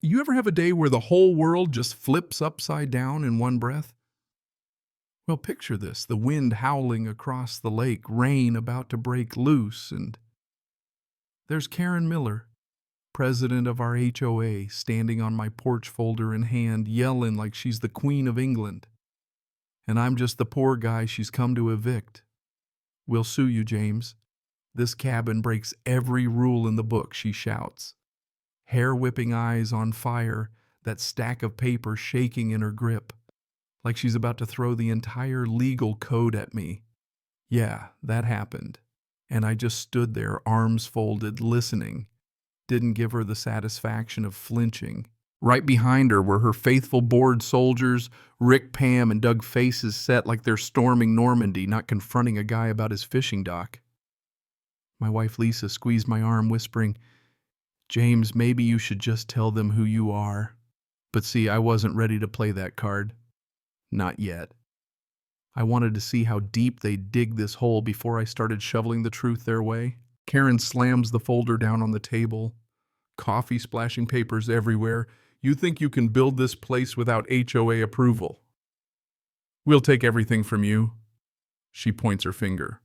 You ever have a day where the whole world just flips upside down in one breath? Well, picture this, the wind howling across the lake, rain about to break loose, and there's Karen Miller, president of our HOA, standing on my porch folder in hand, yelling like she's the Queen of England. And I'm just the poor guy she's come to evict. We'll sue you, James. This cabin breaks every rule in the book, she shouts. Hair-whipping eyes on fire, that stack of paper shaking in her grip, like she's about to throw the entire legal code at me. Yeah, that happened. And I just stood there, arms folded, listening. Didn't give her the satisfaction of flinching. Right behind her were her faithful board soldiers, Rick, Pam, and Doug, faces set like they're storming Normandy, not confronting a guy about his fishing dock. My wife Lisa squeezed my arm, whispering, "James, maybe you should just tell them who you are." But see, I wasn't ready to play that card. Not yet. I wanted to see how deep they'd dig this hole before I started shoveling the truth their way. Karen slams the folder down on the table. Coffee splashing papers everywhere. "You think you can build this place without HOA approval? We'll take everything from you." She points her finger.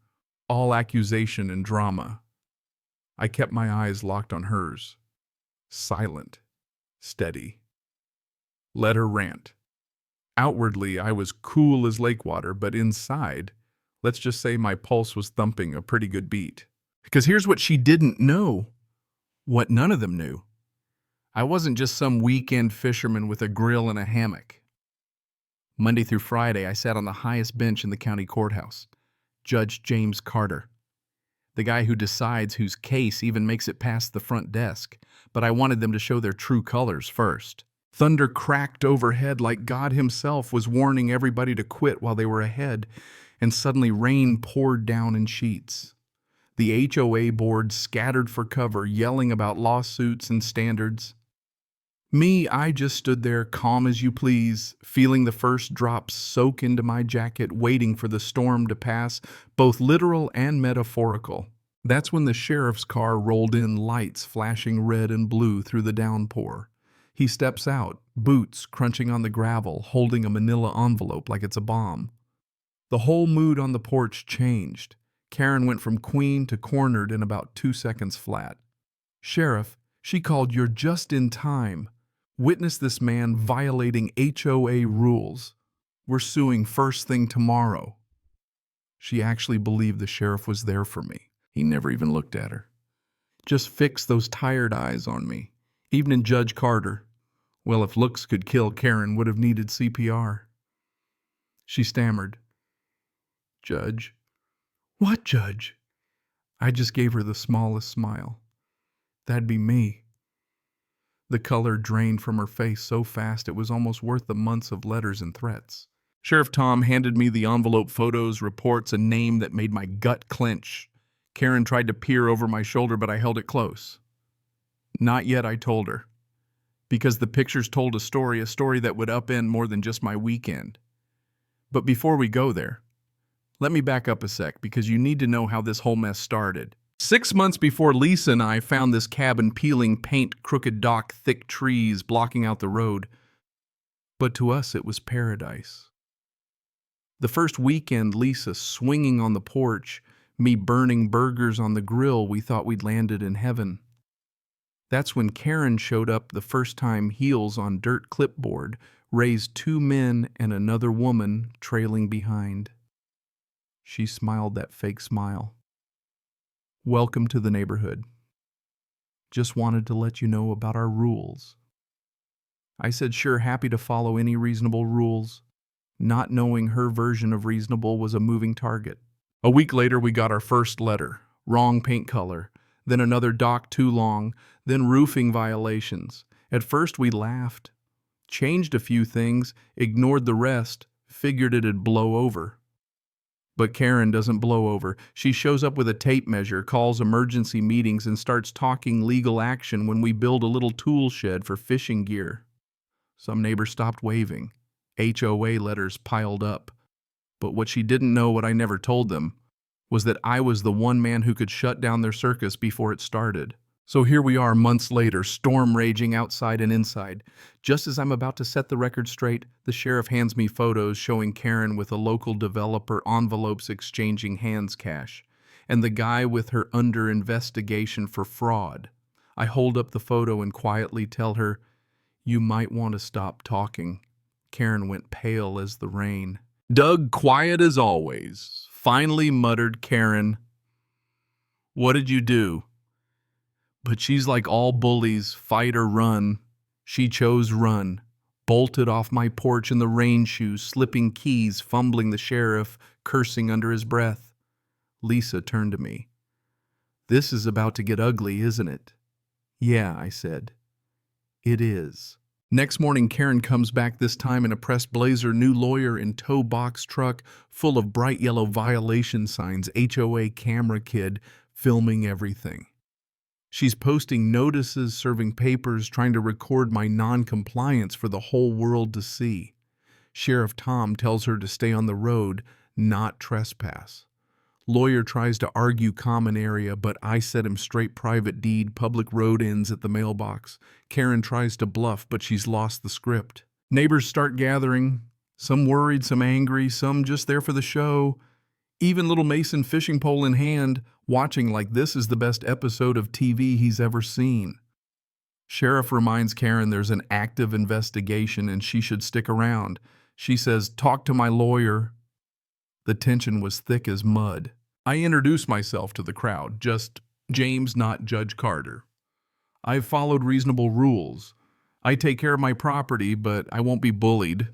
All accusation and drama. I kept my eyes locked on hers. Silent. Steady. Let her rant. Outwardly, I was cool as lake water, but inside, let's just say my pulse was thumping a pretty good beat. Because here's what she didn't know. What none of them knew. I wasn't just some weekend fisherman with a grill and a hammock. Monday through Friday, I sat on the highest bench in the county courthouse. Judge James Carter. The guy who decides whose case even makes it past the front desk. But I wanted them to show their true colors first. Thunder cracked overhead like God himself was warning everybody to quit while they were ahead, and suddenly rain poured down in sheets. The HOA board scattered for cover, yelling about lawsuits and standards. Me, I just stood there calm as you please, feeling the first drops soak into my jacket, waiting for the storm to pass, both literal and metaphorical. That's when the sheriff's car rolled in, lights flashing red and blue through the downpour. He steps out, boots crunching on the gravel, holding a manila envelope like it's a bomb. The whole mood on the porch changed. Karen went from queen to cornered in about 2 seconds flat. "Sheriff," she called, "you're just in time. Witness this man violating HOA rules. We're suing first thing tomorrow." She actually believed the sheriff was there for me. He never even looked at her. Just fixed those tired eyes on me. Even Judge Carter, well, if looks could kill, Karen would have needed CPR. She stammered, "Judge." "What, Judge?" I just gave her the smallest smile. "That'd be me." The color drained from her face so fast it was almost worth the months of letters and threats. Sheriff Tom handed me the envelope, photos, reports, a name that made my gut clench. Karen tried to peer over my shoulder, but I held it close. "Not yet," I told her, because the pictures told a story that would upend more than just my weekend. But before we go there, let me back up a sec, because you need to know how this whole mess started. 6 months before Lisa and I found this cabin, peeling paint, crooked dock, thick trees blocking out the road. But to us, it was paradise. The first weekend, Lisa swinging on the porch, me burning burgers on the grill, we thought we'd landed in heaven. That's when Karen showed up the first time, heels on dirt clipboard, raised 2 men and another woman trailing behind. She smiled that fake smile. "Welcome to the neighborhood. Just wanted to let you know about our rules." I said, "Sure, happy to follow any reasonable rules," not knowing her version of reasonable was a moving target. A week later, we got our first letter. Wrong paint color. Then another dock too long. Then roofing violations. At first, we laughed. Changed a few things, ignored the rest, figured it'd blow over. But Karen doesn't blow over. She shows up with a tape measure, calls emergency meetings, and starts talking legal action when we build a little tool shed for fishing gear. Some neighbors stopped waving. HOA letters piled up. But what she didn't know, what I never told them, was that I was the one man who could shut down their circus before it started. So here we are months later, storm raging outside and inside. Just as I'm about to set the record straight, the sheriff hands me photos showing Karen with a local developer, envelopes exchanging hands cash, and the guy with her under investigation for fraud. I hold up the photo and quietly tell her, "You might want to stop talking." Karen went pale as the rain. Doug, quiet as always. Finally muttered Karen, "What did you do?" But she's like all bullies, fight or run. She chose run. Bolted off my porch in the rain shoes, slipping keys, fumbling the sheriff, cursing under his breath. Lisa turned to me. "This is about to get ugly, isn't it?" "Yeah," I said. "It is." Next morning, Karen comes back, this time in a pressed blazer, new lawyer in tow box truck, full of bright yellow violation signs, HOA camera kid, filming everything. She's posting notices, serving papers, trying to record my non-compliance for the whole world to see. Sheriff Tom tells her to stay on the road, not trespass. Lawyer tries to argue common area, but I set him straight, private deed, public road ends at the mailbox. Karen tries to bluff, but she's lost the script. Neighbors start gathering, some worried, some angry, some just there for the show. Even little Mason, fishing pole in hand, watching like this is the best episode of TV he's ever seen. Sheriff reminds Karen there's an active investigation and she should stick around. She says, "Talk to my lawyer." The tension was thick as mud. I introduce myself to the crowd, just James, not Judge Carter. I've followed reasonable rules. I take care of my property, but I won't be bullied.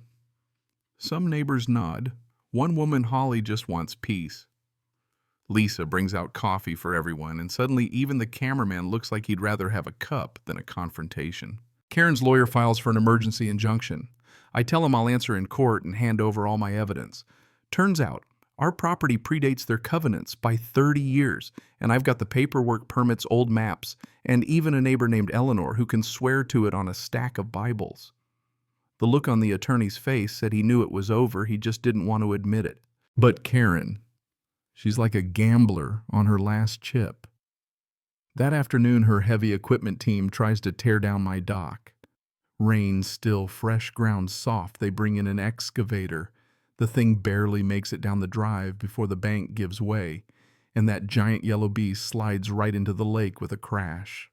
Some neighbors nod. One woman, Holly, just wants peace. Lisa brings out coffee for everyone, and suddenly even the cameraman looks like he'd rather have a cup than a confrontation. Karen's lawyer files for an emergency injunction. I tell him I'll answer in court and hand over all my evidence. Turns out, our property predates their covenants by 30 years, and I've got the paperwork, permits, old maps, and even a neighbor named Eleanor who can swear to it on a stack of Bibles. The look on the attorney's face said he knew it was over, he just didn't want to admit it. But Karen, she's like a gambler on her last chip. That afternoon, her heavy equipment team tries to tear down my dock. Rain still, fresh ground soft, they bring in an excavator. The thing barely makes it down the drive before the bank gives way, and that giant yellow beast slides right into the lake with a crash.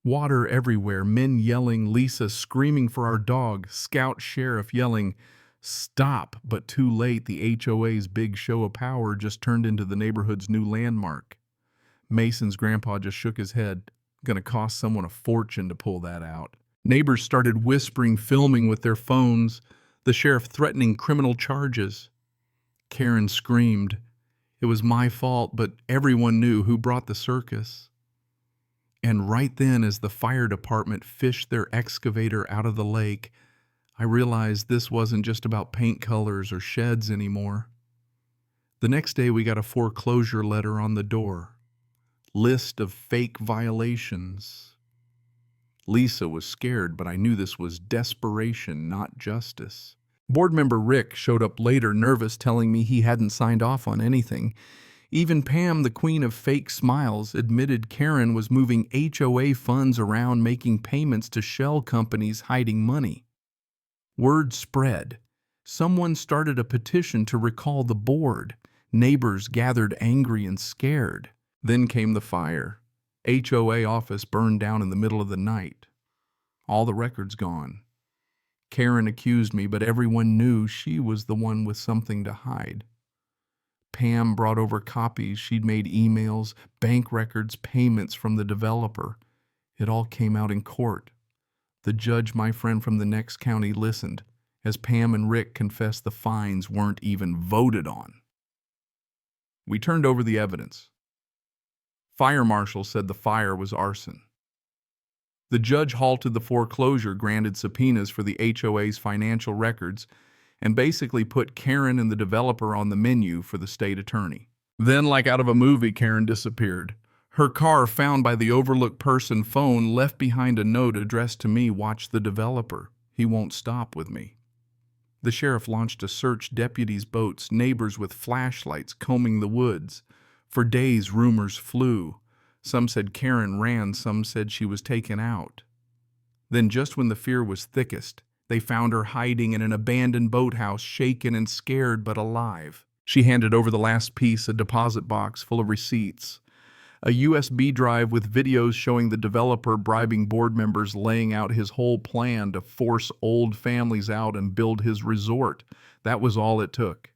Water everywhere, men yelling, Lisa screaming for our dog, Scout Sheriff yelling, "Stop!" But too late, the HOA's big show of power just turned into the neighborhood's new landmark. Mason's grandpa just shook his head. Gonna cost someone a fortune to pull that out. Neighbors started whispering, filming with their phones, the sheriff threatening criminal charges. Karen screamed. It was my fault, but everyone knew who brought the circus. And right then, as the fire department fished their excavator out of the lake, I realized this wasn't just about paint colors or sheds anymore. The next day, we got a foreclosure letter on the door. List of fake violations. Lisa was scared, but I knew this was desperation, not justice. Board member Rick showed up later, nervous, telling me he hadn't signed off on anything. Even Pam, the queen of fake smiles, admitted Karen was moving HOA funds around, making payments to shell companies hiding money. Word spread. Someone started a petition to recall the board. Neighbors gathered angry and scared. Then came the fire. HOA office burned down in the middle of the night. All the records gone. Karen accused me, but everyone knew she was the one with something to hide. Pam brought over copies. She'd made emails, bank records, payments from the developer. It all came out in court. The judge, my friend from the next county, listened as Pam and Rick confessed the fines weren't even voted on. We turned over the evidence. Fire marshal said the fire was arson. The judge halted the foreclosure, granted subpoenas for the HOA's financial records, and basically put Karen and the developer on the menu for the state attorney. Then, like out of a movie, Karen disappeared. Her car, found by the overlooked person phone, left behind a note addressed to me, "Watch the developer. He won't stop with me." The sheriff launched a search, deputies, boats, neighbors with flashlights combing the woods. For days, rumors flew. Some said Karen ran, some said she was taken out. Then, just when the fear was thickest, they found her hiding in an abandoned boathouse, shaken and scared but alive. She handed over the last piece, a deposit box full of receipts, a USB drive with videos showing the developer bribing board members, laying out his whole plan to force old families out and build his resort. That was all it took.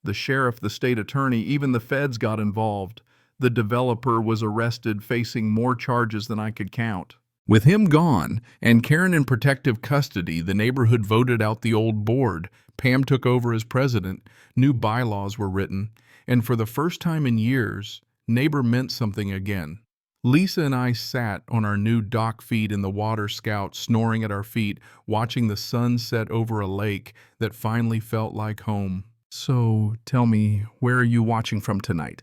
The sheriff, the state attorney, even the feds got involved. The developer was arrested, facing more charges than I could count. With him gone, and Karen in protective custody, the neighborhood voted out the old board. Pam took over as president, new bylaws were written, and for the first time in years, neighbor meant something again. Lisa and I sat on our new dock feet in the Water Scout, snoring at our feet, watching the sun set over a lake that finally felt like home. So, tell me, where are you watching from tonight?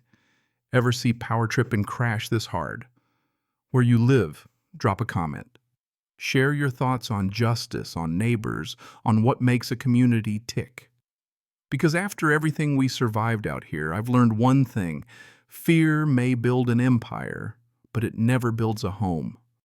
Ever see power trip and crash this hard? Where you live? Drop a comment. Share your thoughts on justice, on neighbors, on what makes a community tick. Because after everything we survived out here, I've learned one thing. Fear may build an empire, but it never builds a home.